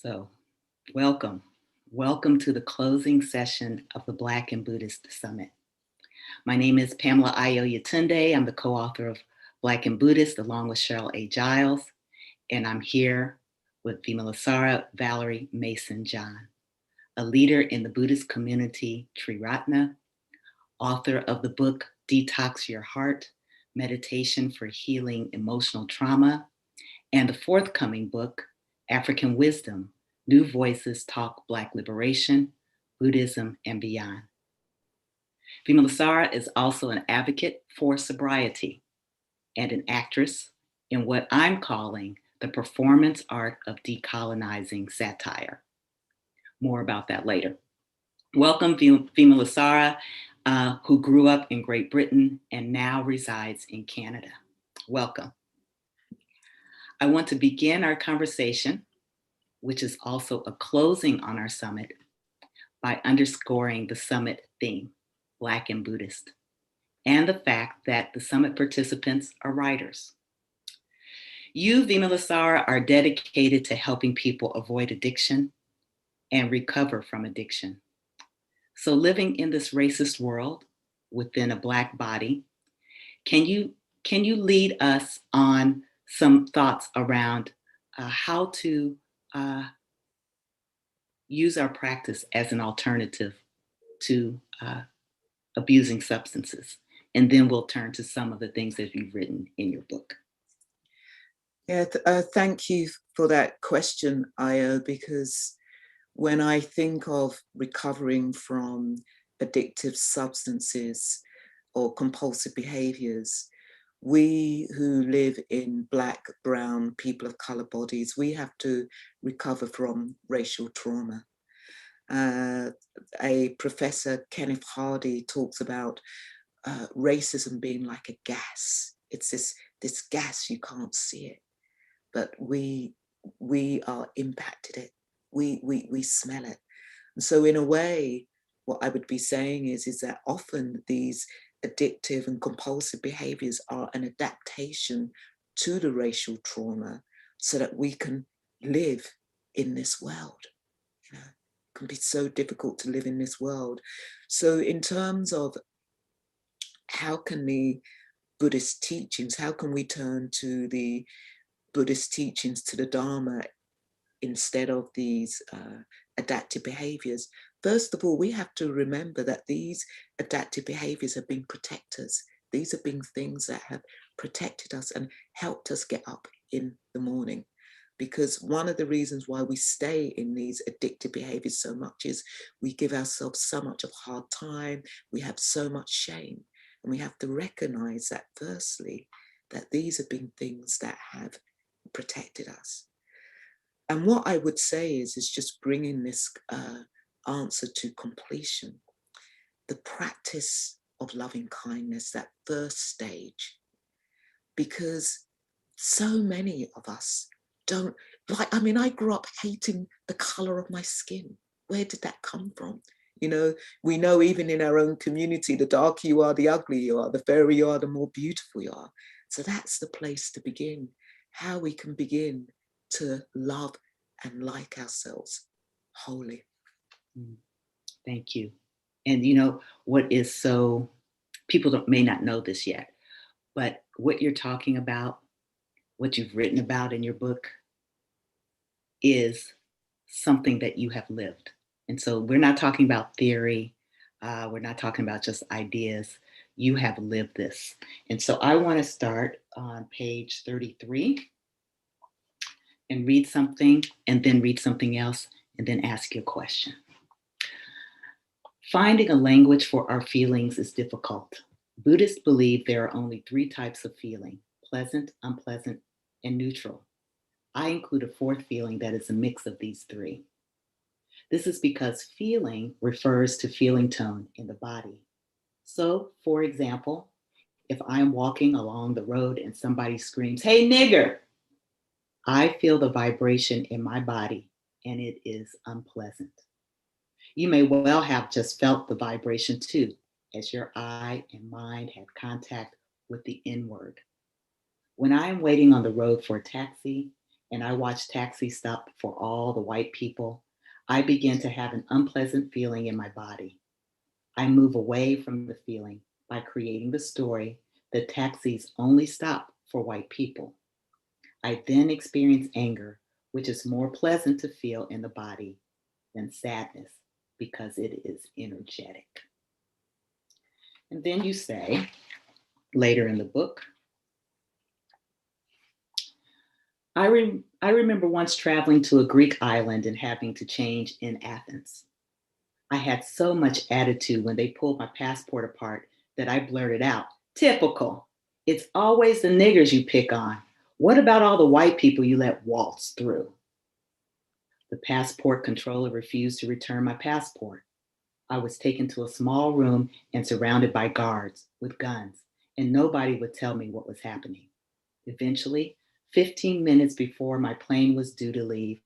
So, welcome. Welcome to the closing session of the Black and Buddhist Summit. My name is Pamela Ayo-Yatunde. I'm the co-author of Black and Buddhist along with Cheryl A. Giles, and I'm here with Vimalasara Valerie Mason-John, a leader in the Buddhist community Triratna, author of the book Detox Your Heart, Meditation for Healing Emotional Trauma, and the forthcoming book, African Wisdom, New Voices Talk Black Liberation, Buddhism, and Beyond. Vimalasara is also an advocate for sobriety and an actress in what I'm calling the performance art of decolonizing satire. More about that later. Welcome, Vimalasara, who grew up in Great Britain and now resides in Canada. Welcome. I want to begin our conversation, which is also a closing on our summit, by underscoring the summit theme, Black and Buddhist, and the fact that the summit participants are writers. You, Vimalasara, are dedicated to helping people avoid addiction and recover from addiction. So living in this racist world within a Black body, can you lead us on some thoughts around how to use our practice as an alternative to abusing substances? And then we'll turn to some of the things that you've written in your book. Yeah, thank you for that question, Ayo, because when I think of recovering from addictive substances or compulsive behaviors, we who live in Black, brown, people of color bodies, we have to recover from racial trauma. A professor, Kenneth Hardy, talks about racism being like a gas. It's this gas, you can't see it, but we are impacted it. We smell it. And so in a way, what I would be saying is that often these addictive and compulsive behaviors are an adaptation to the racial trauma so that we can live in this world. You know, it can be so difficult to live in this world. So in terms of how can the Buddhist teachings, how can we turn to the Buddhist teachings, to the Dharma, instead of these adaptive behaviors? First of all, we have to remember that these adaptive behaviors have been protectors. These have been things that have protected us and helped us get up in the morning. Because one of the reasons why we stay in these addictive behaviors so much is we give ourselves so much of a hard time, we have so much shame. And we have to recognize that, firstly, that these have been things that have protected us. And what I would say is just bringing this answer to completion. The practice of loving kindness, that first stage, because so many of us don't, like, I mean, I grew up hating the color of my skin. Where did that come from? You know, we know even in our own community, the darker you are, the uglier you are, the fairer you are, the more beautiful you are. So that's the place to begin, how we can begin to love and like ourselves wholly. Thank you. And you know, what is so, people may not know this yet, but what you're talking about, what you've written about in your book, is something that you have lived. And so we're not talking about theory. We're not talking about just ideas. You have lived this. And so I want to start on page 33 and read something, and then read something else, and then ask you a question. Finding a language for our feelings is difficult. Buddhists believe there are only 3 types of feeling: pleasant, unpleasant, and neutral. I include a 4th feeling that is a mix of these 3. This is because feeling refers to feeling tone in the body. So, for example, if I'm walking along the road and somebody screams, "Hey, nigger," I feel the vibration in my body and it is unpleasant. You may well have just felt the vibration too, as your eye and mind had contact with the inward. When I am waiting on the road for a taxi and I watch taxis stop for all the white people, I begin to have an unpleasant feeling in my body. I move away from the feeling by creating the story that taxis only stop for white people. I then experience anger, which is more pleasant to feel in the body than sadness because it is energetic. And then you say, later in the book, I remember once traveling to a Greek island and having to change in Athens. I had so much attitude when they pulled my passport apart that I blurted out, typical. It's always the niggers you pick on. What about all the white people you let waltz through? The passport controller refused to return my passport. I was taken to a small room and surrounded by guards with guns, and nobody would tell me what was happening. Eventually, 15 minutes before my plane was due to leave,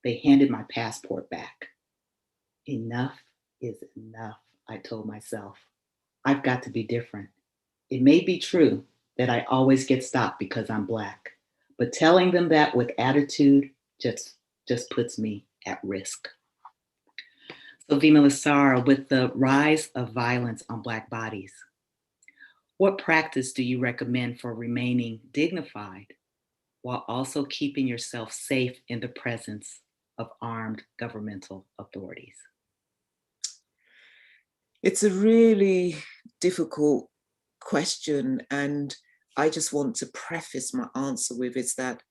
they handed my passport back. Enough is enough, I told myself. I've got to be different. It may be true that I always get stopped because I'm Black, but telling them that with attitude just puts me at risk. So, Vimalasara, with the rise of violence on Black bodies, what practice do you recommend for remaining dignified while also keeping yourself safe in the presence of armed governmental authorities? It's a really difficult question. And I just want to preface my answer with is that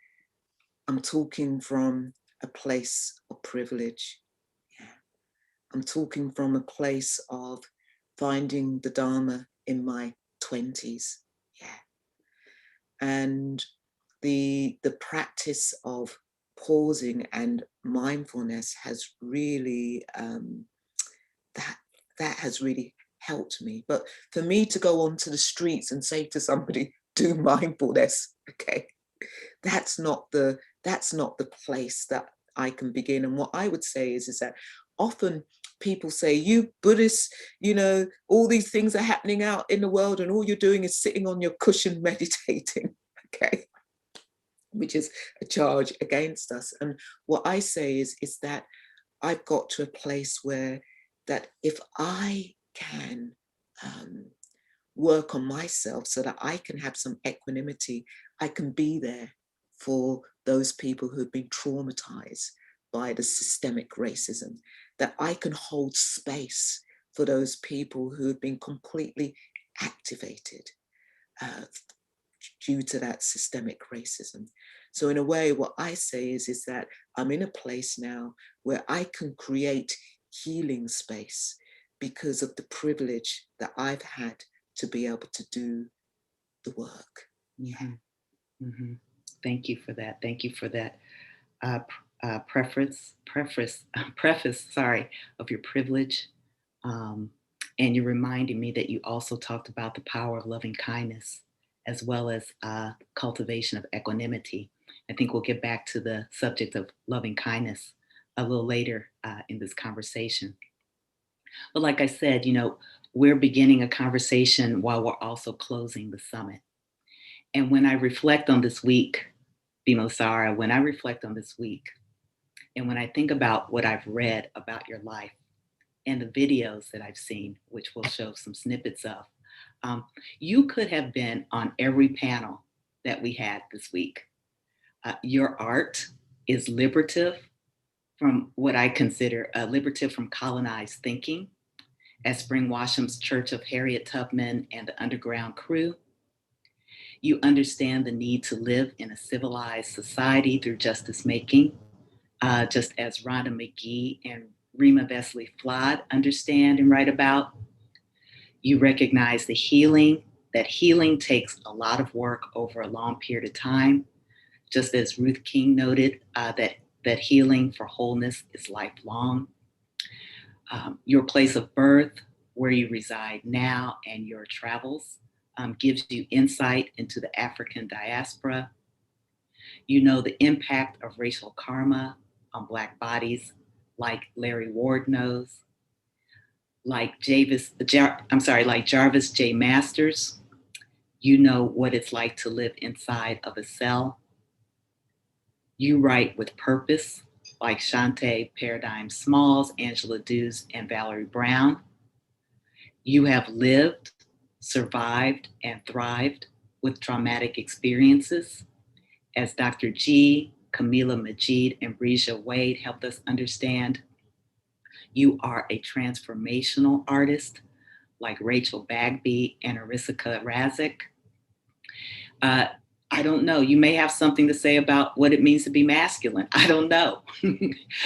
I'm talking from a place of privilege. Yeah. I'm talking from a place of finding the Dharma in my 20s. Yeah. And the practice of pausing and mindfulness has really that has really helped me. But for me to go onto the streets and say to somebody, do mindfulness, okay, that's not the place that I can begin. And what I would say is that often people say, you Buddhists, you know, all these things are happening out in the world and all you're doing is sitting on your cushion meditating, okay, which is a charge against us. And what I say is that I've got to a place where that if I can work on myself so that I can have some equanimity, I can be there for those people who've been traumatized by the systemic racism, that I can hold space for those people who have been completely activated due to that systemic racism. So in a way, what I say is that I'm in a place now where I can create healing space because of the privilege that I've had to be able to do the work. Mm-hmm. Mm-hmm. Thank you for that. Thank you for that preface, sorry, of your privilege. And you're reminding me that you also talked about the power of loving kindness as well as cultivation of equanimity. I think we'll get back to the subject of loving kindness a little later in this conversation. But like I said, you know, we're beginning a conversation while we're also closing the summit. And when I reflect on this week, Bimosara, when I reflect on this week, and when I think about what I've read about your life and the videos that I've seen, which we'll show some snippets of, you could have been on every panel that we had this week. Your art is liberative from what I consider liberative from colonized thinking, as Spring Washam's Church of Harriet Tubman and the Underground Crew. You understand the need to live in a civilized society through justice making, just as Rhonda McGee and Rima Vesley Flood understand and write about. You recognize that healing takes a lot of work over a long period of time, just as Ruth King noted that healing for wholeness is lifelong. Your place of birth, where you reside now, and your travels gives you insight into the African diaspora. You know the impact of racial karma on Black bodies, like Larry Ward knows, like like Jarvis J. Masters. You know what it's like to live inside of a cell. You write with purpose, like Shantae Paradigm Smalls, Angela Dews, and Valerie Brown. You have lived, survived, and thrived with traumatic experiences. As Dr. G, Camila Majid, and Breja Wade helped us understand, you are a transformational artist like Rachel Bagby and Arisika Razik. Uh, I don't know. You may have something to say about what it means to be masculine. I don't know.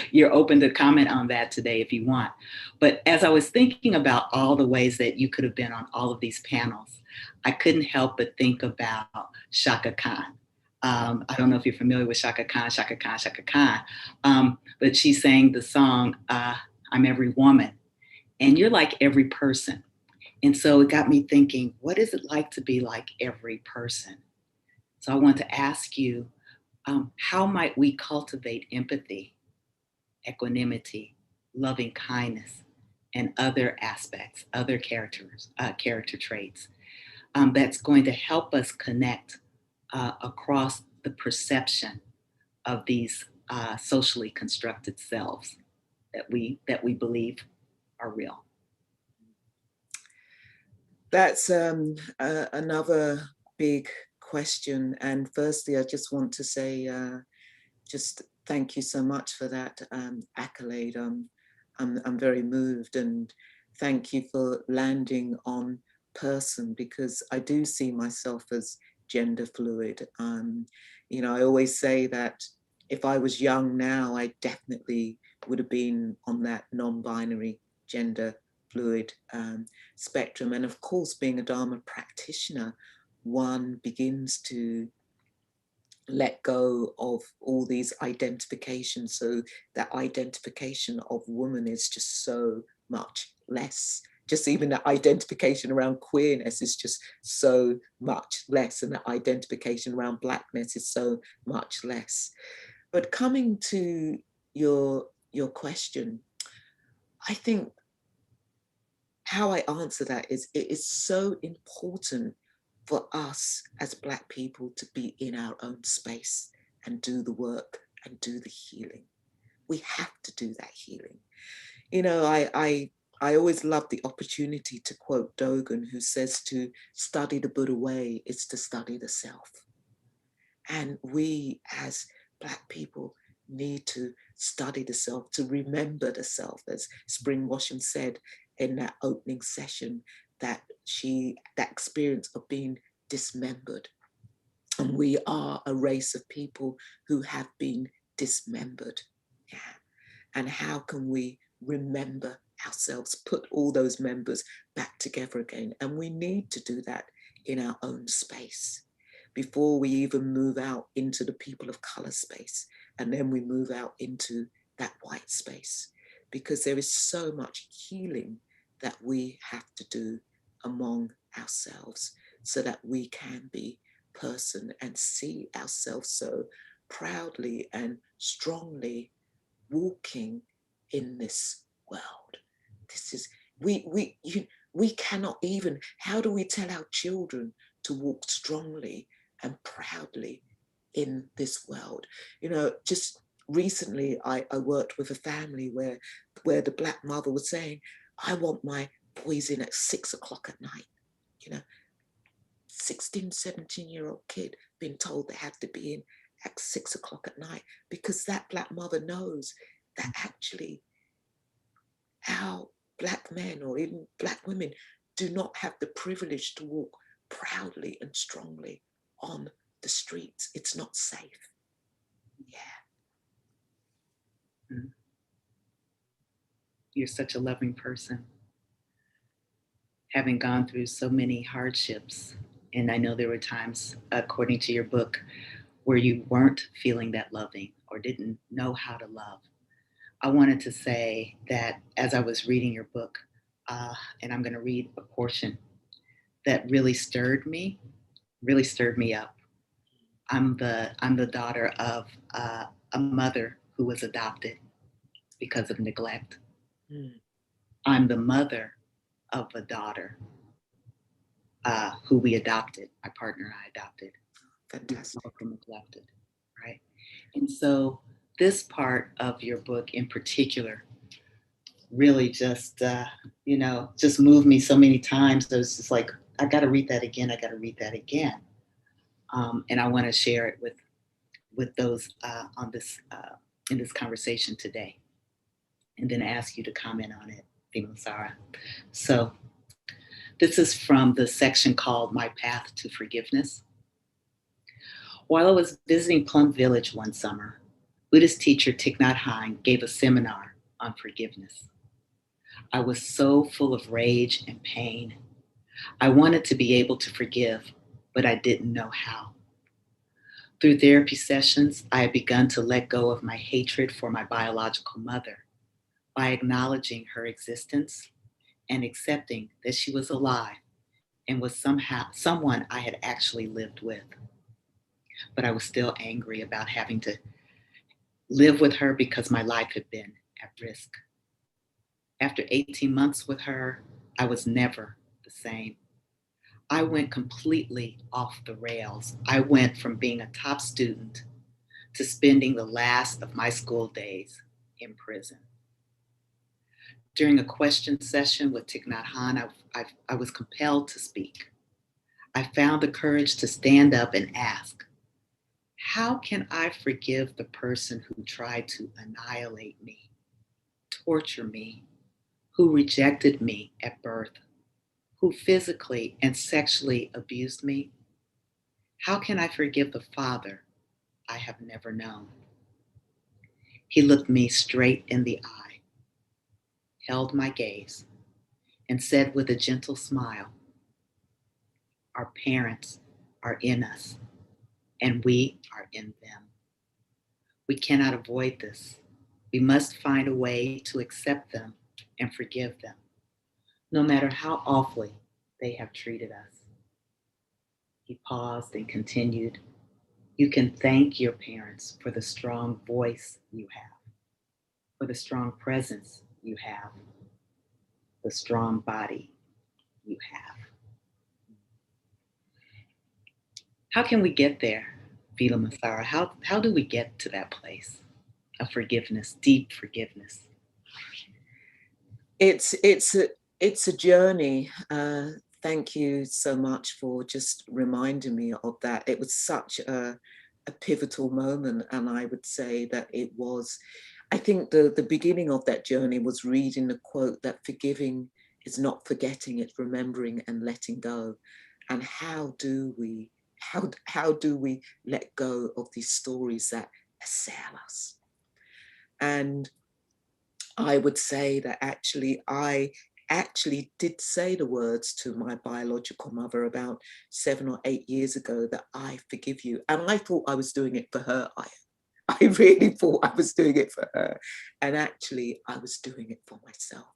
You're open to comment on that today if you want. But as I was thinking about all the ways that you could have been on all of these panels, I couldn't help but think about Shaka Khan. I don't know if you're familiar with Shaka Khan, Shaka Khan, Shaka Khan, but she sang the song, I'm Every Woman. And you're like every person. And so it got me thinking, what is it like to be like every person? So I want to ask you, how might we cultivate empathy, equanimity, loving kindness, and other aspects, other character traits that's going to help us connect across the perception of these socially constructed selves that we believe are real? That's another big question. And firstly, I just want to say, just thank you so much for that accolade. I'm very moved, and thank you for landing on person, because I do see myself as gender fluid. I always say that if I was young now, I definitely would have been on that non-binary gender fluid spectrum. And of course, being a Dharma practitioner, one begins to let go of all these identifications. So that identification of woman is just so much less. Just even the identification around queerness is just so much less. And the identification around Blackness is so much less. But coming to your question, I think how I answer that is, it is so important for us as Black people to be in our own space and do the work and do the healing. We have to do that healing. I always love the opportunity to quote Dogen, who says to study the Buddha way is to study the self. And we as Black people need to study the self, to remember the self, as Spring Washam said in that opening session, that experience of being dismembered. And we are a race of people who have been dismembered. Yeah. And how can we remember ourselves, put all those members back together again? And we need to do that in our own space before we even move out into the people of color space. And then we move out into that white space, because there is so much healing that we have to do among ourselves so that we can be person and see ourselves so proudly and strongly walking in this world. This is, we cannot even, how do we tell our children to walk strongly and proudly in this world? Just recently I worked with a family where the Black mother was saying, I want my boys in at 6 o'clock at night. 16, 17-year-old kid being told they have to be in at 6 o'clock at night, because that Black mother knows that actually our Black men or even Black women do not have the privilege to walk proudly and strongly on the streets. It's not safe. Yeah. You're such a loving person, having gone through so many hardships. And I know there were times, according to your book, where you weren't feeling that loving or didn't know how to love. I wanted to say that as I was reading your book, and I'm going to read a portion that really stirred me up. I'm the daughter of a mother who was adopted because of neglect. Mm. I'm the mother of a daughter who we adopted. My partner and I adopted. Fantastic. From neglected, right? And so this part of your book in particular really just, just moved me so many times. So it's just like, I got to read that again. I got to read that again. And I want to share it with those on this in this conversation today, and then ask you to comment on it, Thema Sarah. So this is from the section called My Path to Forgiveness. While I was visiting Plum Village one summer, Buddhist teacher Thich Nhat Hanh gave a seminar on forgiveness. I was so full of rage and pain. I wanted to be able to forgive, but I didn't know how. Through therapy sessions, I had begun to let go of my hatred for my biological mother by acknowledging her existence and accepting that she was alive and was somehow someone I had actually lived with. But I was still angry about having to live with her because my life had been at risk. After 18 months with her, I was never the same. I went completely off the rails. I went from being a top student to spending the last of my school days in prison. During a question session with Thich Nhat Hanh, I was compelled to speak. I found the courage to stand up and ask, how can I forgive the person who tried to annihilate me, torture me, who rejected me at birth, who physically and sexually abused me? How can I forgive the father I have never known? He looked me straight in the eye, held my gaze, and said with a gentle smile, our parents are in us, and we are in them. We cannot avoid this. We must find a way to accept them and forgive them, no matter how awfully they have treated us. He paused and continued, you can thank your parents for the strong voice you have, for the strong presence you have, the strong body you have. How can we get there, Vila Masara? How do we get to that place of forgiveness, deep forgiveness? It's a journey. Thank you so much for just reminding me of that. It was such a pivotal moment, and I would say that it was. I think the beginning of that journey was reading the quote that forgiving is not forgetting, it's remembering and letting go. And how do we let go of these stories that assail us? And I would say that I actually did say the words to my biological mother about 7 or 8 years ago that I forgive you. And I thought I was doing it for her. I really thought I was doing it for her. And actually, I was doing it for myself.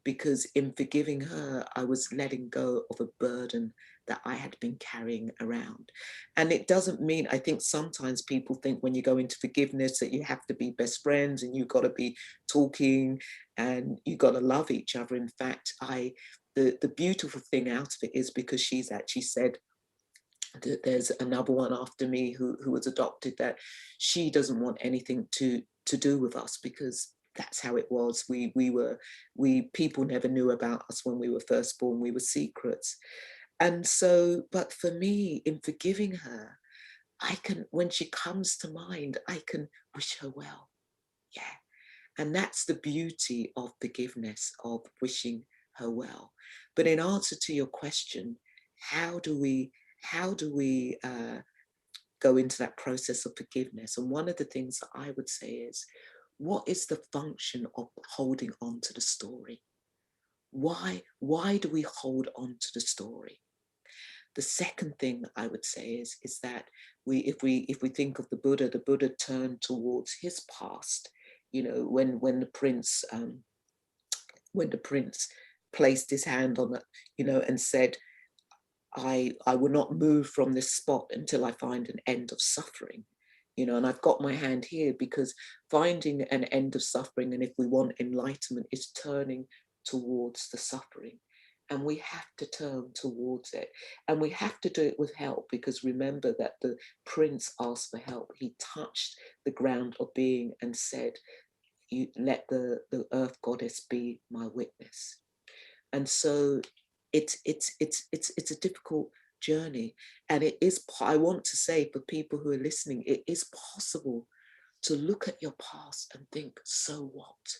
Because in forgiving her, I was letting go of a burden that I had been carrying around. And it doesn't mean, I think sometimes people think when you go into forgiveness that you have to be best friends and you've got to be talking and you've got to love each other. In fact, the beautiful thing out of it is because she's actually said that there's another one after me who was adopted, that she doesn't want anything to do with us because that's how it was. We people never knew about us when we were first born. We were secrets. And so, but for me, in forgiving her, I can, when she comes to mind, I can wish her well. Yeah. And that's the beauty of forgiveness, of wishing her well. But in answer to your question, how do we go into that process of forgiveness? And one of the things that I would say is, what is the function of holding on to the story? Why do we hold on to the story? The second thing I would say is that if we think of the Buddha turned towards his past. You know, when the prince placed his hand on it, you know, and said, I will not move from this spot until I find an end of suffering. You know, and I've got my hand here because finding an end of suffering, and if we want enlightenment, is turning towards the suffering. And we have to turn towards it. And we have to do it with help, because remember that the prince asked for help. He touched the ground of being and said, you let the earth goddess be my witness. And so it's a difficult journey. And it is, I want to say for people who are listening, it is possible to look at your past and think, so what?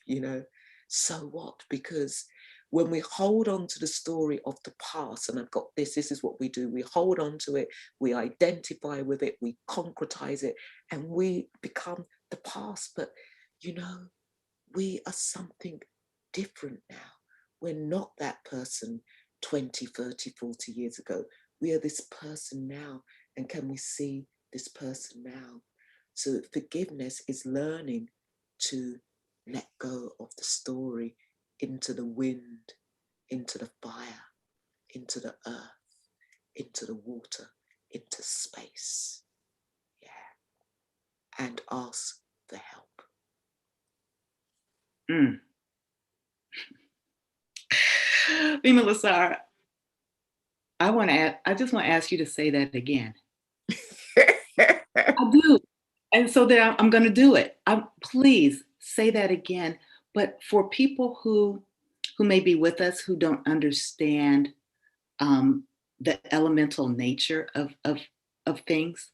You know, so what? Because when we hold on to the story of the past, and I've got this is what we do. We hold on to it, we identify with it, we concretize it, and we become the past. But, you know, we are something different now. We're not that person 20, 30, 40 years ago. We are this person now. And can we see this person now? So forgiveness is learning to let go of the story into the wind, into the fire, into the earth, into the water, into space. Yeah. And ask for help. Bima Lasar, I just want to ask you to say that again. I do. And so there, I'm going to do it. Please say that again. But for people who may be with us who don't understand the elemental nature of things,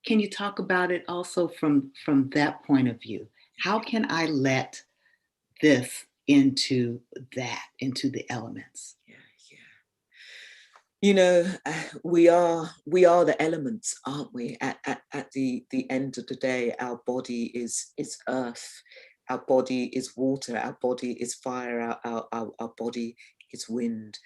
can you talk about it also from that point of view? How can I let this into the elements? Yeah. You know, we are the elements, aren't we? At the end of the day, our body is earth, our body is water, our body is fire, our body is wind.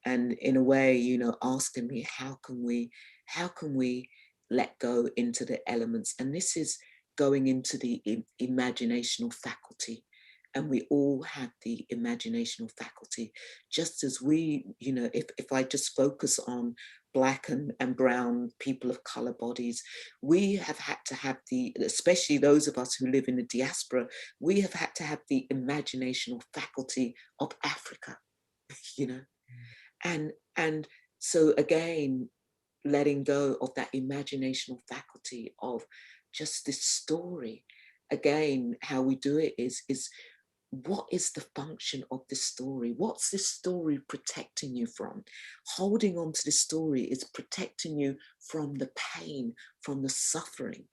And in a way, you know, asking me, how can we let go into the elements? And this is going into the imaginational faculty. And we all have the imaginational faculty, just as we, you know, if I just focus on Black and brown people of color bodies, we have had to have especially those of us who live in the diaspora, we have had to have the imaginational faculty of Africa, you know. And so again, letting go of that imaginational faculty of just this story. Again, how we do it is what is the function of this story? What's this story protecting you from? Holding on to this story is protecting you from the pain, from the suffering.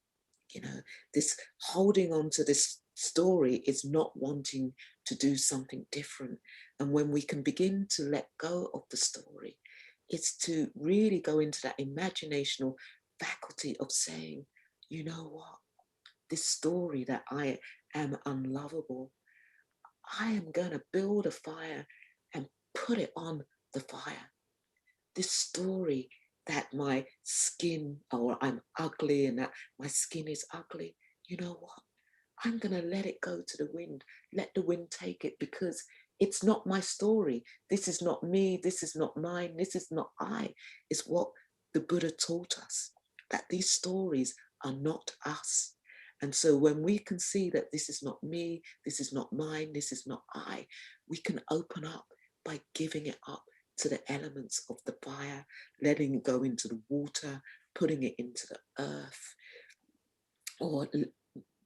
You know, this holding on to this story is not wanting to do something different. And when we can begin to let go of the story, it's to really go into that imaginational faculty of saying, you know what, this story that I am unlovable, I am going to build a fire and put it on the fire. This story that my skin, or I'm ugly and that my skin is ugly, you know what? I'm going to let it go to the wind. Let the wind take it, because it's not my story. This is not me. This is not mine. This is not I. It's what the Buddha taught us, that these stories are not us. And so when we can see that this is not me, this is not mine, this is not I, we can open up by giving it up to the elements of the fire, letting it go into the water, putting it into the earth, or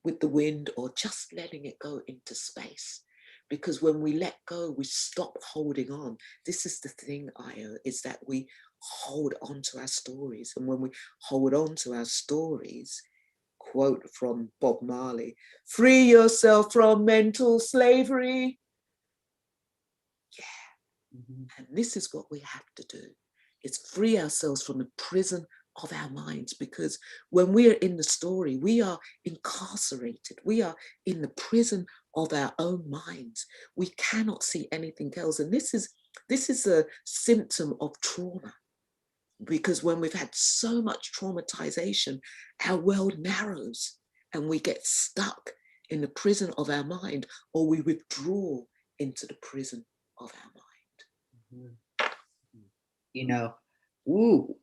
with the wind, or just letting it go into space. Because when we let go, we stop holding on. This is the thing, Io, is that we hold on to our stories. And when we hold on to our stories, quote from Bob Marley, free yourself from mental slavery. Yeah. Mm-hmm. And this is what we have to do. It's free ourselves from the prison of our minds, because when we are in the story, we are incarcerated. We are in the prison of our own minds. We cannot see anything else. And this is a symptom of trauma. Because when we've had so much traumatization, our world narrows and we get stuck in the prison of our mind, or we withdraw into the prison of our mind. You know,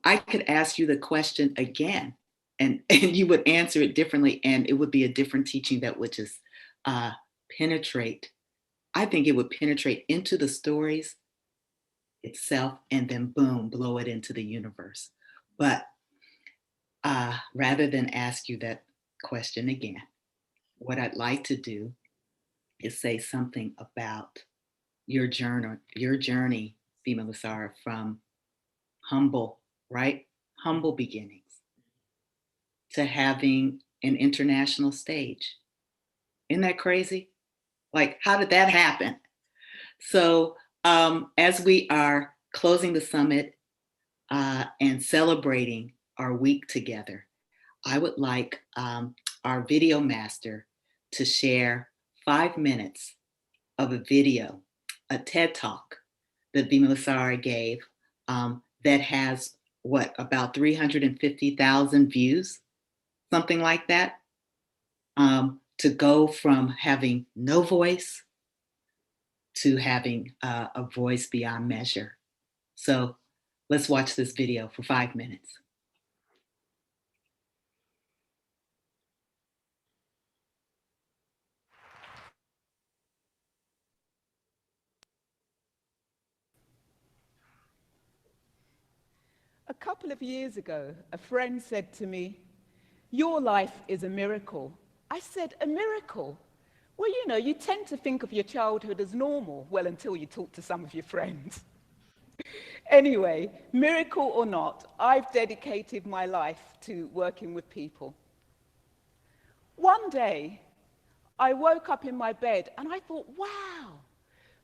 I could ask you the question again and you would answer it differently, and it would be a different teaching that would just penetrate. I think it would penetrate into the stories itself and then boom, blow it into the universe. But rather than ask you that Question again. What I'd like to do is say something about your journey, Bima Lasara, from humble, right? Humble beginnings to having an international stage. Isn't that crazy? Like, how did that happen? So, as we are closing the summit and celebrating our week together, I would like our video master to share 5 minutes of a video, a TED talk that Bima Lasara gave that has what, about 350,000 views, something like that, to go from having no voice to having a voice beyond measure. So let's watch this video for 5 minutes. A couple of years ago, a friend said to me, "Your life is a miracle." I said, "A miracle?" Well, you know, you tend to think of your childhood as normal, well, until you talk to some of your friends. Anyway, miracle or not, I've dedicated my life to working with people. One day, I woke up in my bed and I thought, wow,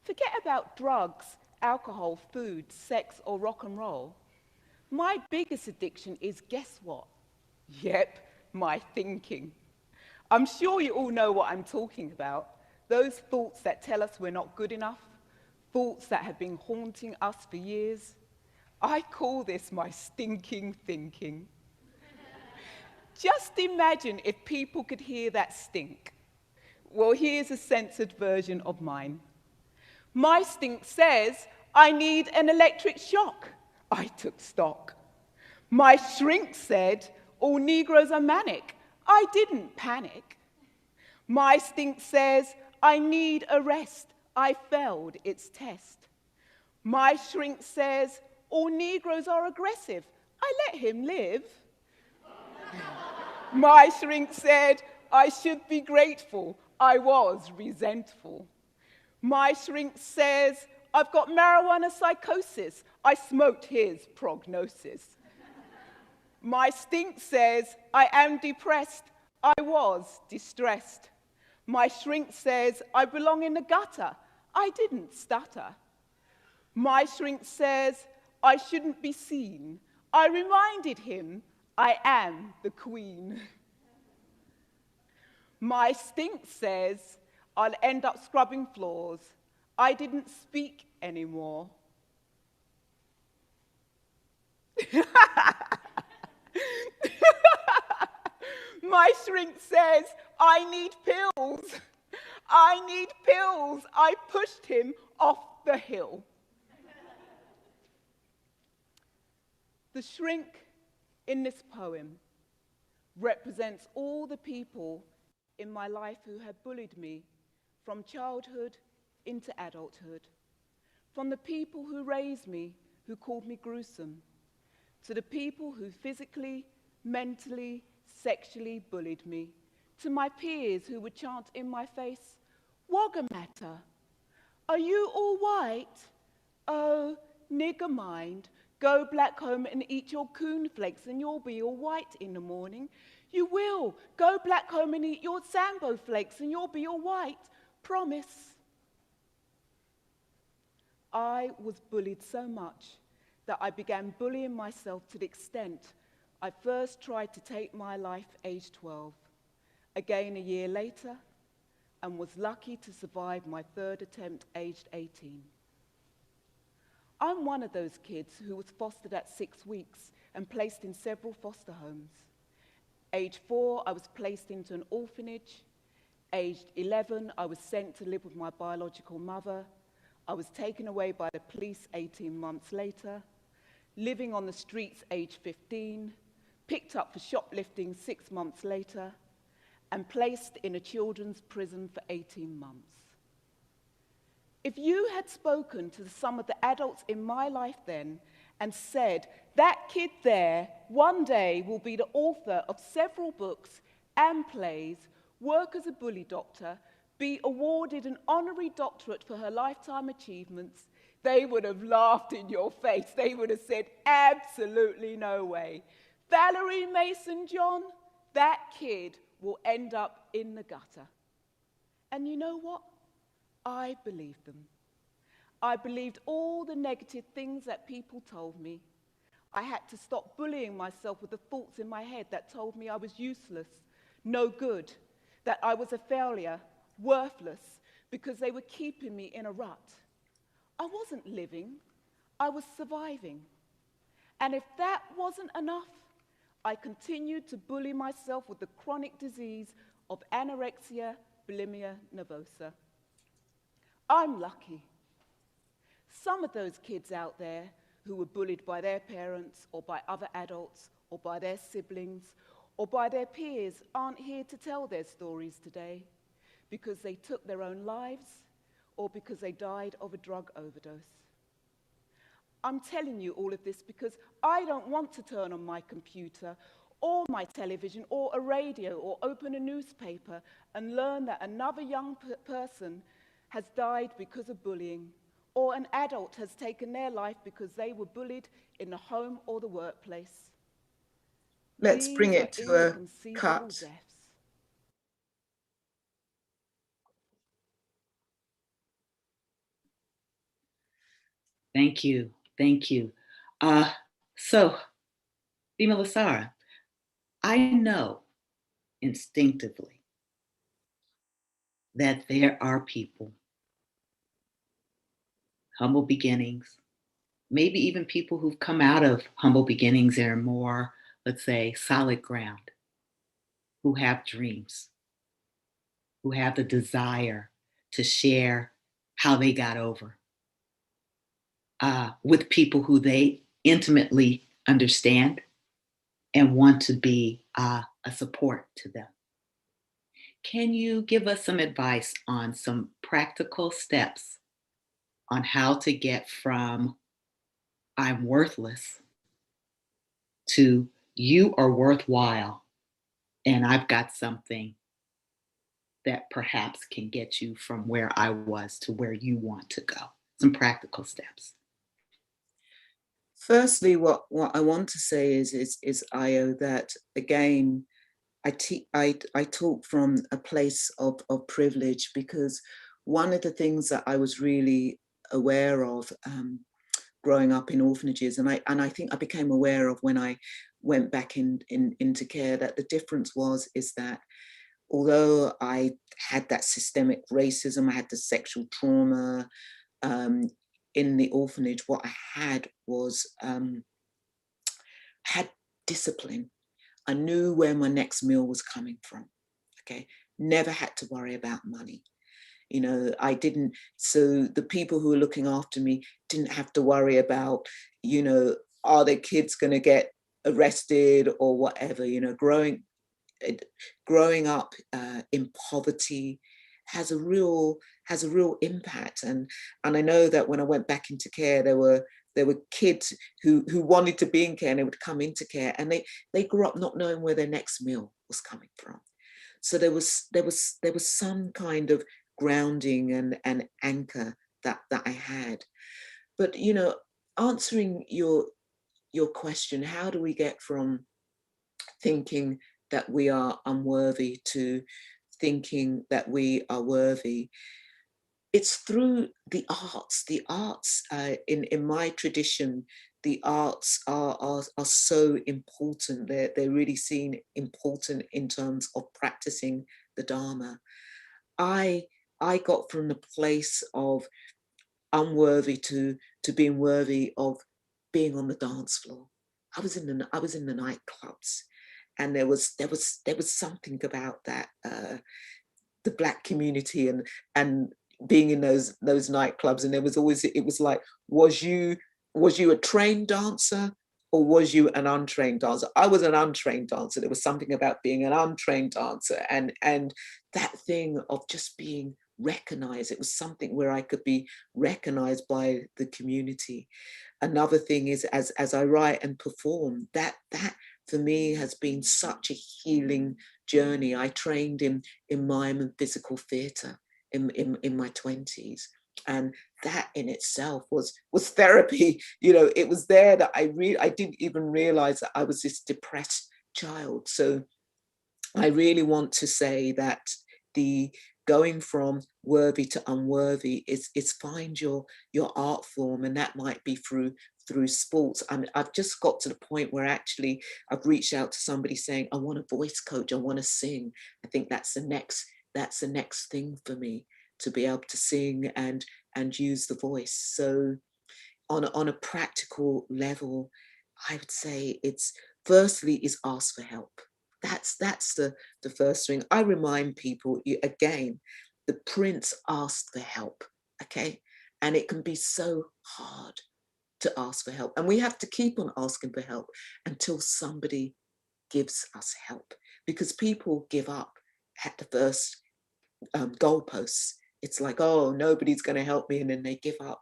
forget about drugs, alcohol, food, sex, or rock and roll. My biggest addiction is, guess what? Yep, my thinking. I'm sure you all know what I'm talking about. Those thoughts that tell us we're not good enough, thoughts that have been haunting us for years. I call this my stinking thinking. Just imagine if people could hear that stink. Well, here's a censored version of mine. My stink says, I need an electric shock. I took stock. My shrink said, all Negroes are manic. I didn't panic. My stink says, I need a rest. I failed its test. My shrink says, all Negroes are aggressive. I let him live. My shrink said, I should be grateful. I was resentful. My shrink says, I've got marijuana psychosis. I smoked his prognosis. My stink says, I am depressed. I was distressed. My shrink says, I belong in the gutter. I didn't stutter. My shrink says, I shouldn't be seen. I reminded him, I am the queen. My stink says, I'll end up scrubbing floors. I didn't speak anymore. My shrink says, I need pills. I need pills. I pushed him off the hill. The shrink in this poem represents all the people in my life who have bullied me from childhood into adulthood, from the people who raised me, who called me gruesome, to the people who physically, mentally, sexually bullied me, to my peers who would chant in my face, "Wagga matter? Are you all white? Oh, nigger mind, go black home and eat your cornflakes and you'll be all white in the morning. You will. Go black home and eat your Sambo flakes and you'll be all white. Promise." I was bullied so much that I began bullying myself to the extent I first tried to take my life aged 12, again a year later, and was lucky to survive my third attempt aged 18. I'm one of those kids who was fostered at 6 weeks and placed in several foster homes. Age 4, I was placed into an orphanage. Aged 11, I was sent to live with my biological mother. I was taken away by the police 18 months later. Living on the streets age 15, picked up for shoplifting 6 months later, and placed in a children's prison for 18 months. If you had spoken to some of the adults in my life then and said, that kid there one day will be the author of several books, and plays, work as a bully doctor, be awarded an honorary doctorate for her lifetime achievements, they would have laughed in your face. They would have said, absolutely no way. Valerie Mason John, that kid will end up in the gutter. And you know what? I believed them. I believed all the negative things that people told me. I had to stop bullying myself with the thoughts in my head that told me I was useless, no good, that I was a failure, worthless, because they were keeping me in a rut. I wasn't living, I was surviving. And if that wasn't enough, I continued to bully myself with the chronic disease of anorexia bulimia nervosa. I'm lucky. Some of those kids out there who were bullied by their parents or by other adults or by their siblings or by their peers aren't here to tell their stories today because they took their own lives or because they died of a drug overdose. I'm telling you all of this because I don't want to turn on my computer or my television or a radio or open a newspaper and learn that another young person has died because of bullying, or an adult has taken their life because they were bullied in the home or the workplace. Let's bring These are it to a inconceivable cut. deaths. Thank you. Thank you. So, Bima Lasara, I know instinctively that there are people, humble beginnings, maybe even people who've come out of humble beginnings and are more, let's say, solid ground, who have dreams, who have the desire to share how they got over with people who they intimately understand and want to be a support to them. Can you give us some advice on some practical steps on how to get from I'm worthless to you are worthwhile and I've got something that perhaps can get you from where I was to where you want to go? Some practical steps. Firstly, what I want to say is Io, that again, I talk from a place of privilege, because one of the things that I was really aware of growing up in orphanages, and I think I became aware of when I went back into care, that the difference is that although I had that systemic racism, I had the sexual trauma in the orphanage, what I had was had discipline. I knew where my next meal was coming from. Okay, never had to worry about money. You know, I didn't. So the people who were looking after me didn't have to worry about, you know, are their kids going to get arrested or whatever. You know, growing up in poverty has a real impact, and I know that when I went back into care, there were kids who wanted to be in care, and they would come into care, and they grew up not knowing where their next meal was coming from. So there was some kind of grounding and anchor that I had. But you know, answering your question, how do we get from thinking that we are unworthy to thinking that we are worthy? It's through the arts. The arts, in my tradition, the arts are so important. They're really seen important in terms of practicing the Dharma. I got from the place of unworthy to being worthy of being on the dance floor. I was in the nightclubs, and there was something about that, the Black community and being in those nightclubs, and there was always, it was like, was you a trained dancer or was you an untrained dancer? I was an untrained dancer. There was something about being an untrained dancer, and that thing of just being recognized. It was something where I could be recognized by the community. Another thing is, as I write and perform, that for me has been such a healing journey. I trained in mime and physical theatre in my 20s. And that in itself was therapy. You know, it was there that I didn't even realize that I was this depressed child. So I really want to say that the going from worthy to unworthy is find your art form, and that might be through sports. I mean, I've just got to the point where actually I've reached out to somebody saying, I want a voice coach, I want to sing. I think that's the next thing for me, to be able to sing and use the voice. So on a practical level, I would say it's firstly is ask for help. That's the first thing. I remind people, again, the prince asked for help, okay? And it can be so hard to ask for help. And we have to keep on asking for help until somebody gives us help, because people give up at the first goalposts. It's like, oh, nobody's going to help me, and then they give up.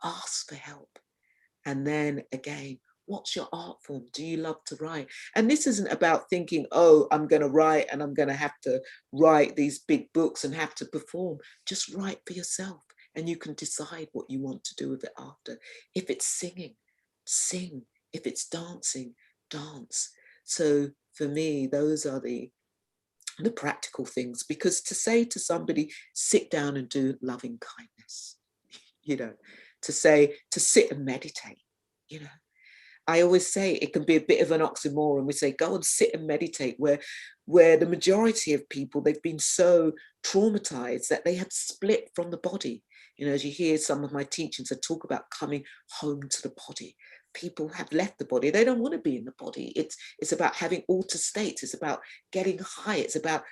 Ask for help. And then again, what's your art form? Do you love to write? And this isn't about thinking, oh, I'm going to write and I'm going to have to write these big books and have to perform. Just write for yourself, and you can decide what you want to do with it after. If it's singing, sing. If it's dancing, dance. So for me, those are the practical things, because to say to somebody, sit down and do loving kindness, you know, to sit and meditate, you know, I always say it can be a bit of an oxymoron. We say, go and sit and meditate, where the majority of people, they've been so traumatized that they have split from the body. You know, as you hear some of my teachings, I talk about coming home to the body. People have left the body. They don't want to be in the body. It's about having altered states. It's about getting high. It's about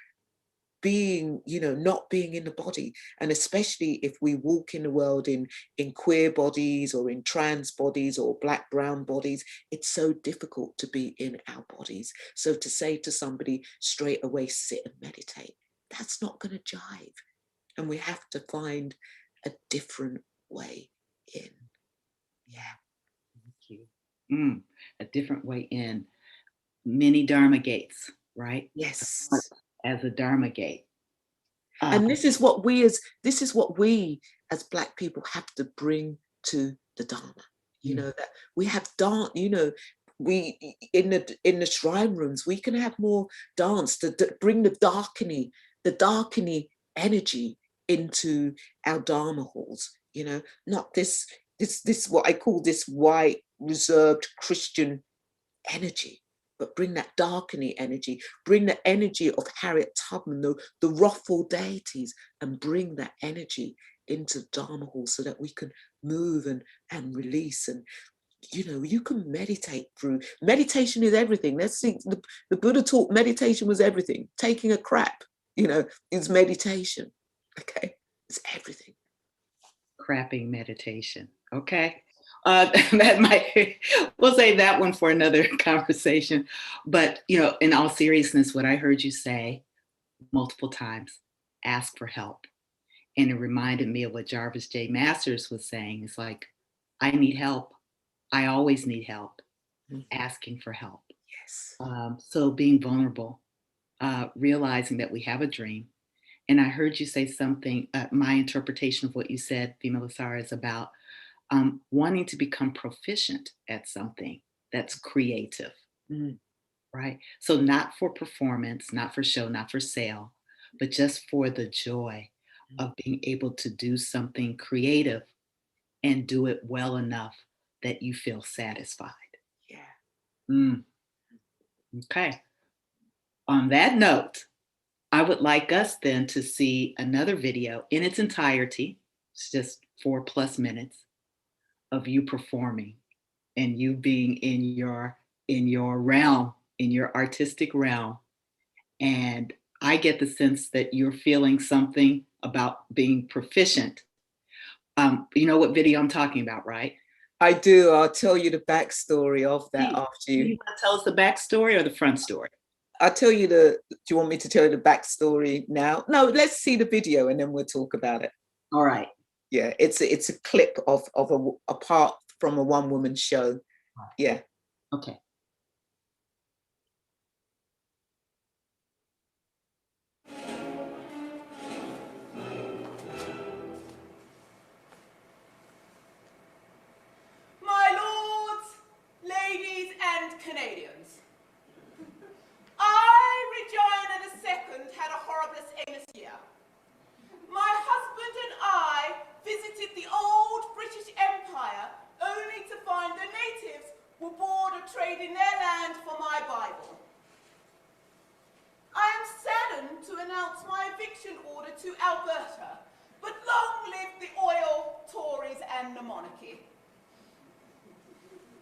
being, you know, not being in the body. And especially if we walk in the world in queer bodies or in trans bodies or black, brown bodies, it's so difficult to be in our bodies. So to say to somebody straight away, sit and meditate, that's not going to jive. And we have to find a different way in. Yeah. Thank you. A different way in. Many Dharma gates, right? Yes. As a Dharma gate. And this is what we as Black people have to bring to the Dharma. You know, that we have dance, you know, we in the shrine rooms, we can have more dance to bring the darkening energy into our Dharma halls, you know, not this what I call this white reserved Christian energy, but bring that darkening energy, bring the energy of Harriet Tubman, the wrathful deities, and bring that energy into Dharma Hall so that we can move and release. And, you know, you can meditate through. Meditation is everything. Let's see, the Buddha taught meditation was everything. Taking a crap, you know, is meditation. Okay, it's everything. Crapping meditation. Okay. That might, we'll save that one for another conversation. But, you know, in all seriousness, what I heard you say multiple times, ask for help. And it reminded me of what Jarvis J. Masters was saying. It's like, I need help. I always need help. Asking for help. Yes. So being vulnerable, realizing that we have a dream. And I heard you say something, my interpretation of what you said, Fema Lasara, is about wanting to become proficient at something that's creative, right? So not for performance, not for show, not for sale, but just for the joy of being able to do something creative and do it well enough that you feel satisfied. Yeah. Okay. On that note, I would like us then to see another video in its entirety. It's just 4+ minutes of you performing and you being in your realm, in your artistic realm. And I get the sense that you're feeling something about being proficient. You know what video I'm talking about, right? I do. I'll tell you the backstory of that after you. You want to tell us the backstory or the front story? I'll tell you do you want me to tell you the backstory now? No, let's see the video and then we'll talk about it. All right. Yeah, it's a clip of a part from a one-woman show. Yeah. Okay. announce my eviction order to Alberta, but long live the oil, Tories and the monarchy.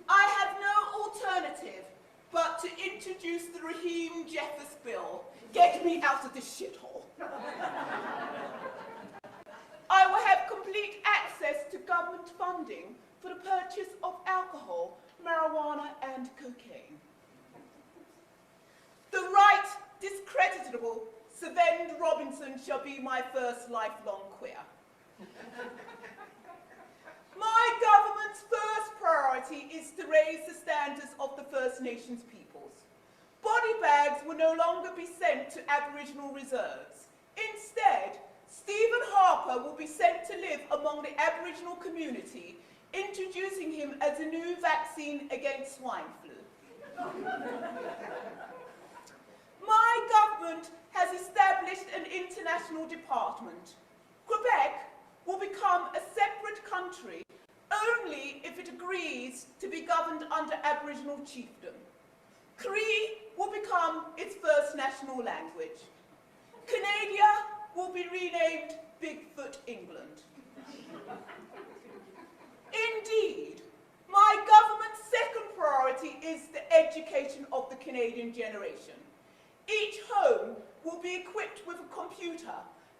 I have no alternative but to introduce the Raheem Jeffers Bill. Get me out of this shithole. I will have complete access to government funding for the purchase of alcohol, marijuana and cocaine. The right discreditable Savend Robinson shall be my first lifelong queer. My government's first priority is to raise the standards of the First Nations peoples. Body bags will no longer be sent to Aboriginal reserves. Instead, Stephen Harper will be sent to live among the Aboriginal community, introducing him as a new vaccine against swine flu. My government has established an international department. Quebec will become a separate country only if it agrees to be governed under Aboriginal chiefdom. Cree will become its first national language. Canada will be renamed Bigfoot England. Indeed, my government's second priority is the education of the Canadian generation. Each home will be equipped with a computer,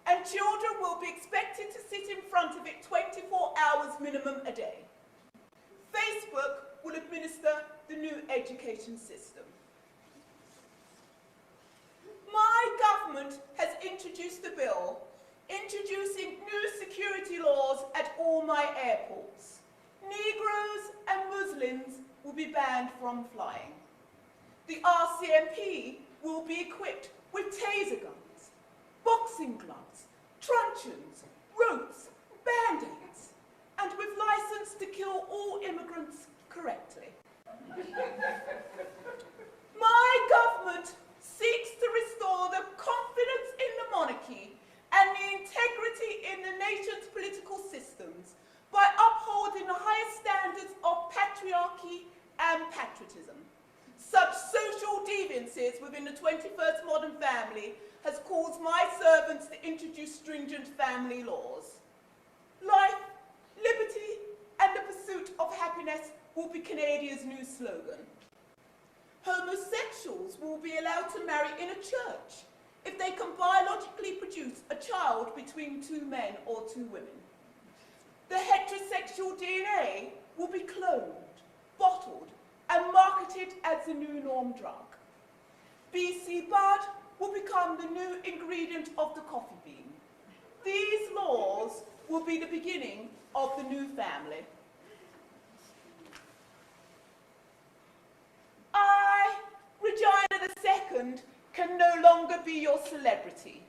and children will be expected to sit in front of it 24 hours minimum a day. Facebook will administer the new education system. My government has introduced a bill introducing new security laws at all my airports. Negroes and Muslims will be banned from flying. The RCMP will be equipped with taser guns, boxing gloves, truncheons, ropes, band-aids, and with license to kill all immigrants correctly. My government seeks to restore the confidence in the monarchy and the integrity in the nation's political systems by upholding the highest standards of patriarchy and patriotism. Such social deviances within the 21st modern family has caused my servants to introduce stringent family laws. Life, liberty, and the pursuit of happiness will be Canada's new slogan. Homosexuals will be allowed to marry in a church if they can biologically produce a child between two men or two women. The heterosexual DNA will be cloned, bottled, and marketed as the new norm drug. BC Bud will become the new ingredient of the coffee bean. These laws will be the beginning of the new family. I, Regina II, can no longer be your celebrity.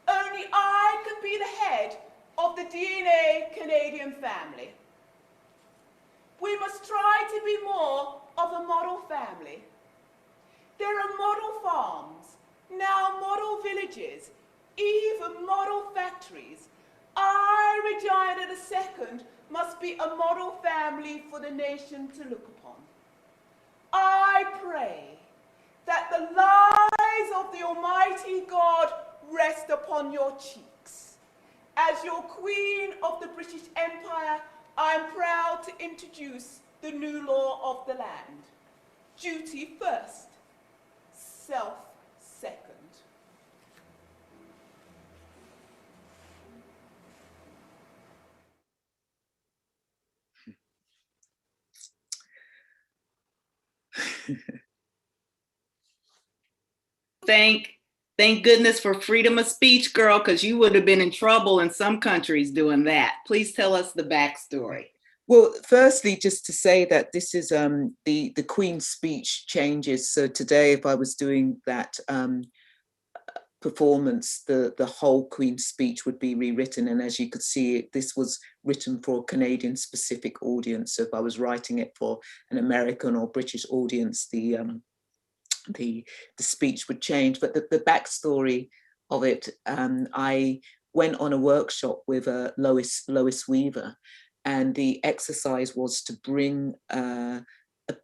Only I can be the head of the DNA Canadian family. We must try to be more of a model family. There are model farms, now model villages, even model factories. I, Regina II, must be a model family for the nation to look upon. I pray that the lies of the Almighty God rest upon your cheeks. As your Queen of the British Empire, I am proud to introduce the new law of the land. Duty first, self second. Thank goodness for freedom of speech, girl, because you would have been in trouble in some countries doing that. Please tell us the backstory. Well, firstly, just to say that this is the Queen's speech changes. So today, if I was doing that performance, the whole Queen's speech would be rewritten. And as you could see, this was written for a Canadian specific audience. So if I was writing it for an American or British audience, the speech would change. But the backstory of it, I went on a workshop with Lois Weaver, and the exercise was to bring a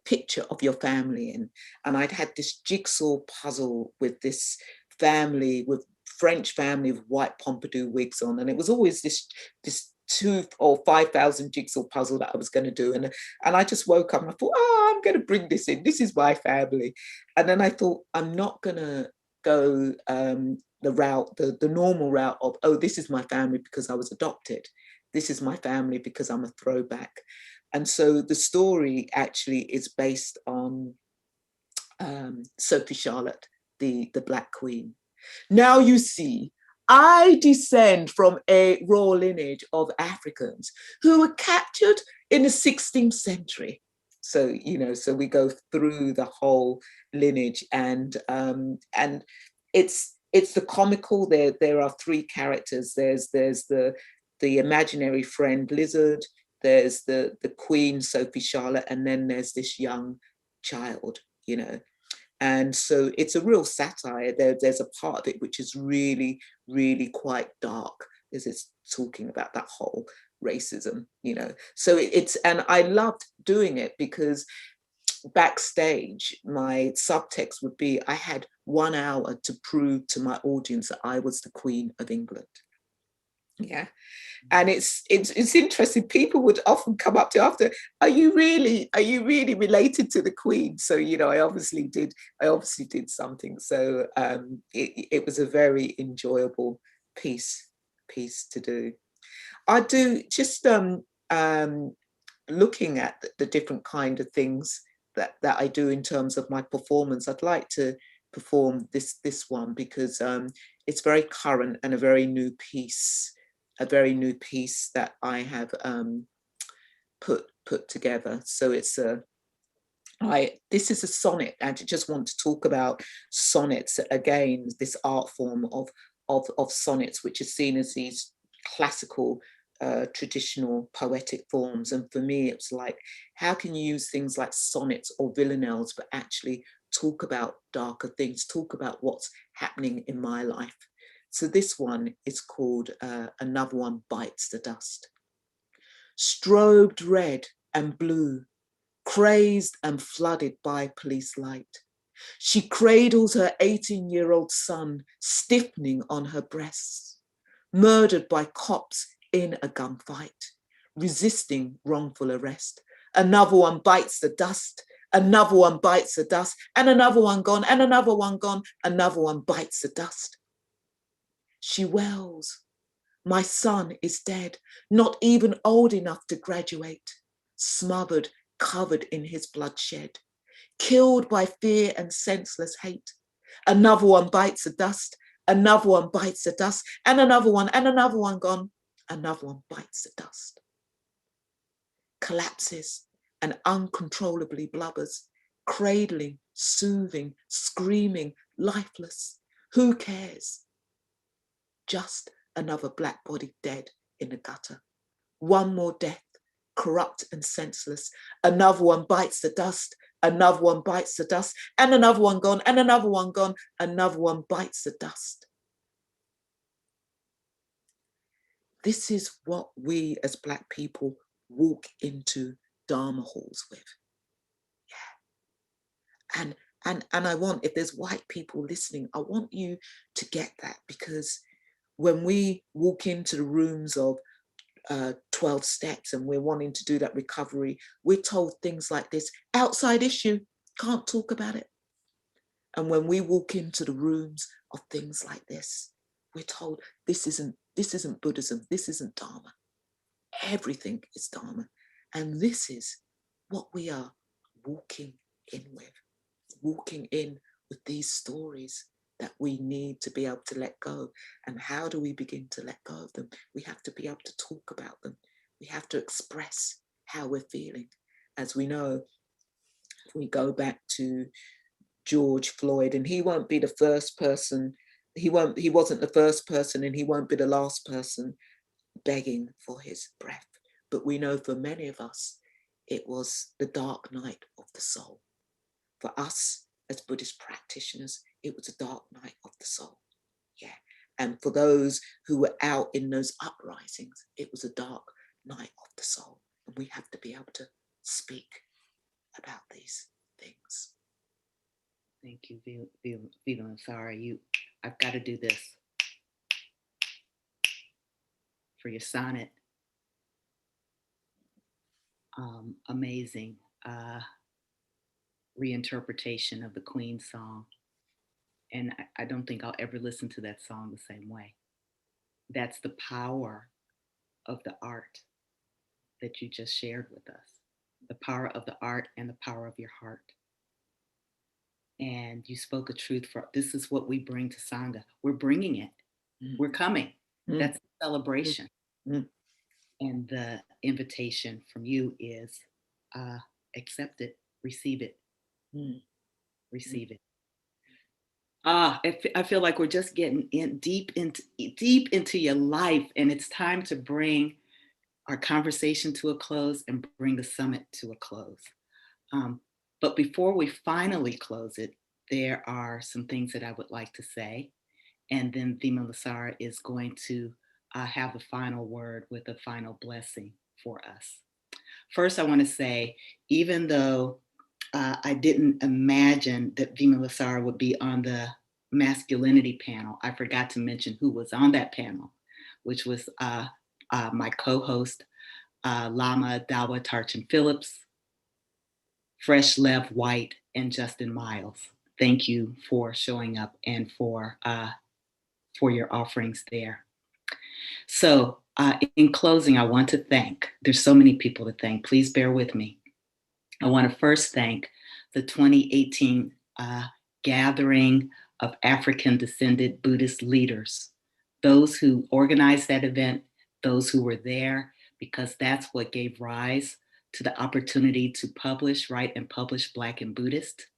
picture of your family in. And I'd had this jigsaw puzzle with this family with French family with white pompadour wigs on, and it was always this 2 or 5,000 jigsaw puzzle that I was going to do, and I just woke up and I thought, oh, I'm going to bring this in. This is my family. And then I thought, I'm not going to go the route, the normal route of, oh, this is my family because I was adopted. This is my family because I'm a throwback. And so the story actually is based on Sophie Charlotte, the Black Queen. Now you see, I descend from a royal lineage of Africans who were captured in the 16th century. So, you know, so we go through the whole lineage, and it's the comical. There are 3 characters. There's the imaginary friend Lizard, there's the Queen Sophie Charlotte, and then there's this young child, you know. And so it's a real satire. There's a part of it which is really, really quite dark, as it's talking about that whole racism, you know. So and I loved doing it because backstage, my subtext would be, I had 1 hour to prove to my audience that I was the Queen of England. Yeah. And it's interesting. People would often come up to after, are you really related to the Queen? So, you know, I obviously did something. So it was a very enjoyable piece to do. I do just looking at the different kind of things that I do in terms of my performance. I'd like to perform this one because it's very current and a very new piece that I have put together. So it's this is a sonnet, and I just want to talk about sonnets again, this art form of sonnets, which is seen as these classical traditional poetic forms. And for me, it's like, how can you use things like sonnets or villanelles, but actually talk about darker things, talk about what's happening in my life. So this one is called Another One Bites the Dust. Strobed red and blue, crazed and flooded by police light, she cradles her 18-year-old son, stiffening on her breasts, murdered by cops in a gunfight, resisting wrongful arrest. Another one bites the dust, another one bites the dust, and another one gone, and another one gone, another one bites the dust. She wails, my son is dead, not even old enough to graduate, smothered, covered in his bloodshed, killed by fear and senseless hate. Another one bites the dust, another one bites the dust, and another one gone, another one bites the dust. Collapses and uncontrollably blubbers, cradling, soothing, screaming, lifeless. Who cares? Just another black body dead in the gutter. One more death, corrupt and senseless. Another one bites the dust, another one bites the dust, and another one gone, and another one gone, another one bites the dust. This is what we as Black people walk into Dharma halls with. Yeah. And I want, if there's white people listening, I want you to get that, because when we walk into the rooms of 12 steps and we're wanting to do that recovery, we're told things like this: outside issue, can't talk about it. And when we walk into the rooms of things like this, we're told this isn't Buddhism, this isn't Dharma. Everything is Dharma. And this is what we are walking in with these stories that we need to be able to let go. And how do we begin to let go of them? We have to be able to talk about them. We have to express how we're feeling. As we know, if we go back to George Floyd, and he won't be the first person, he wasn't the first person, and he won't be the last person begging for his breath. But we know for many of us, it was the dark night of the soul. For us as Buddhist practitioners, it was a dark night of the soul. Yeah. And for those who were out in those uprisings, it was a dark night of the soul. And we have to be able to speak about these things. Thank you, Vila. I'm sorry, I've got to do this. for your sonnet. Amazing reinterpretation of the Queen song. And I don't think I'll ever listen to that song the same way. That's the power of the art that you just shared with us, the power of the art and the power of your heart. And you spoke a truth for this is what we bring to Sangha. We're bringing it. We're coming. That's a celebration. And the invitation from you is accept it, receive it, receive it. I feel like we're just getting in deep into your life, and it's time to bring our conversation to a close and bring the summit to a close. But before we finally close it, there are some things that I would like to say. And then Vimalasara is going to have the final word with a final blessing for us. First, I want to say, even though I didn't imagine that Vimalasara would be on the masculinity panel, I forgot to mention who was on that panel, which was my co-host, Lama Dawa Tarchin Phillips, Fresh Lev White, and Justin Miles. Thank you for showing up and for your offerings there. So in closing, I want to thank, there's so many people to thank, please bear with me. I want to first thank the 2018 gathering of African descended Buddhist leaders, those who organized that event, those who were there, because that's what gave rise to the opportunity to write and publish Black and Buddhist.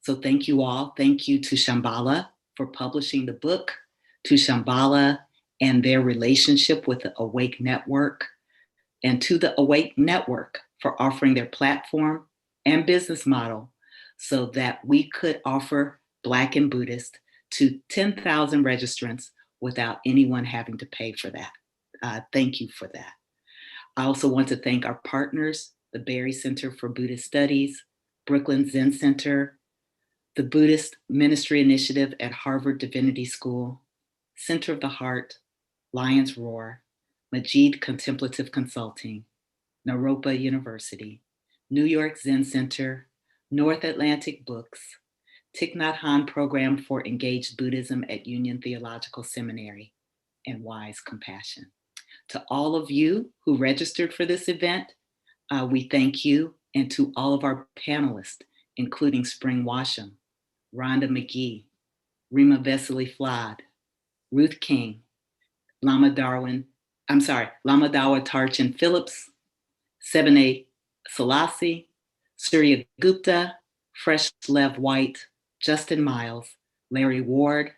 So thank you all. Thank you to Shambhala for publishing the book, to Shambhala and their relationship with the Awake Network, and to the Awake Network for offering their platform and business model so that we could offer Black and Buddhist to 10,000 registrants without anyone having to pay for that. Thank you for that. I also want to thank our partners, the Berry Center for Buddhist Studies, Brooklyn Zen Center, the Buddhist Ministry Initiative at Harvard Divinity School, Center of the Heart, Lion's Roar, Majid Contemplative Consulting, Naropa University, New York Zen Center, North Atlantic Books, Thich Nhat Hanh Program for Engaged Buddhism at Union Theological Seminary, and Wise Compassion. To all of you who registered for this event, we thank you, and to all of our panelists, including Spring Washam, Rhonda McGee, Rima Vesely Flod, Ruth King, Lama Dawa Tarchin Phillips, Sebene Selassie, Surya Gupta, Fresh Lev White, Justin Miles, Larry Ward,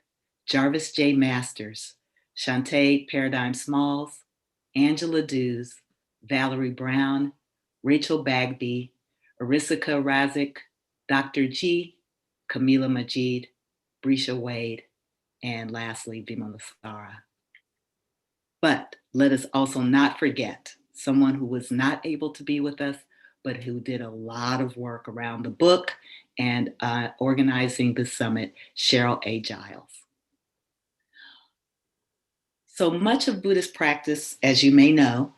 Jarvis J. Masters, Shantae Paradigm Smalls, Angela Dews, Valerie Brown, Rachel Bagby, Arisika Razik, Dr. G, Camila Majid, Brisha Wade, and lastly, Vimalasara. But let us also not forget someone who was not able to be with us, but who did a lot of work around the book and organizing the summit, Cheryl A. Giles. So much of Buddhist practice, as you may know,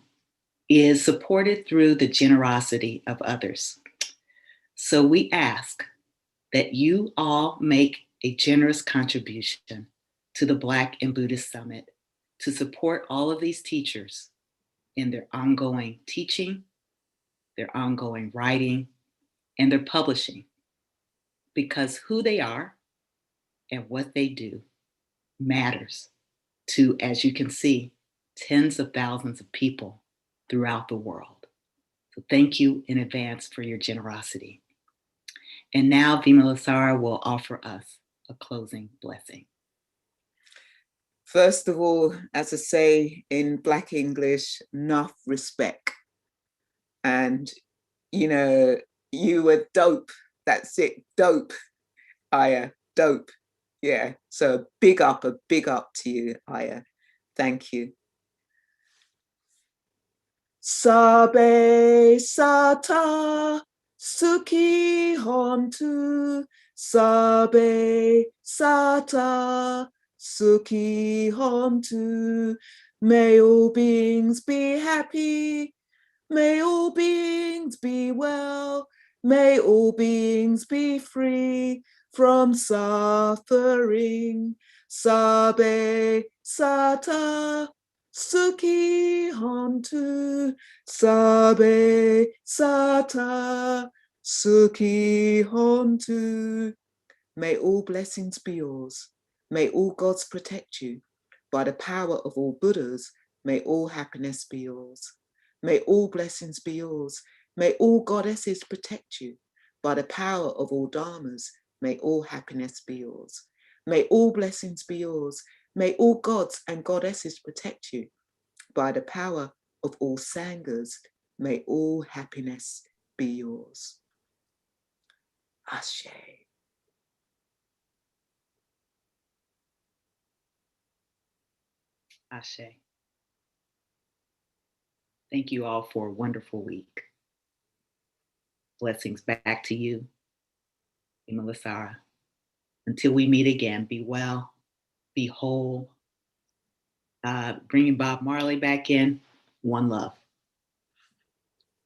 is supported through the generosity of others. So we ask that you all make a generous contribution to the Black and Buddhist Summit to support all of these teachers in their ongoing teaching, their ongoing writing, and their publishing, because who they are and what they do matters to, as you can see, tens of thousands of people throughout the world. So thank you in advance for your generosity. And now Vimalasara will offer us a closing blessing. First of all, as I say in Black English, enough respect. And, you know, you were dope. That's it, dope. Aya, dope. Yeah, so a big up to you, Aya. Thank you. Sabe sata suki hontu, sabe sata Sukhi Hontu. May all beings be happy. May all beings be well. May all beings be free from suffering. Sabe Sata Sukhi Hontu. Sabe Sata Sukhi Hontu. May all blessings be yours. May all gods protect you. By the power of all Buddhas, may all happiness be yours. May all blessings be yours. May all goddesses protect you. By the power of all dharmas, may all happiness be yours. May all blessings be yours. May all gods and goddesses protect you. By the power of all sanghas, may all happiness be yours. Ashe. Ashe. Thank you all for a wonderful week. Blessings back to you, Imalasara. Until we meet again, be well, be whole. Bringing Bob Marley back in. One love.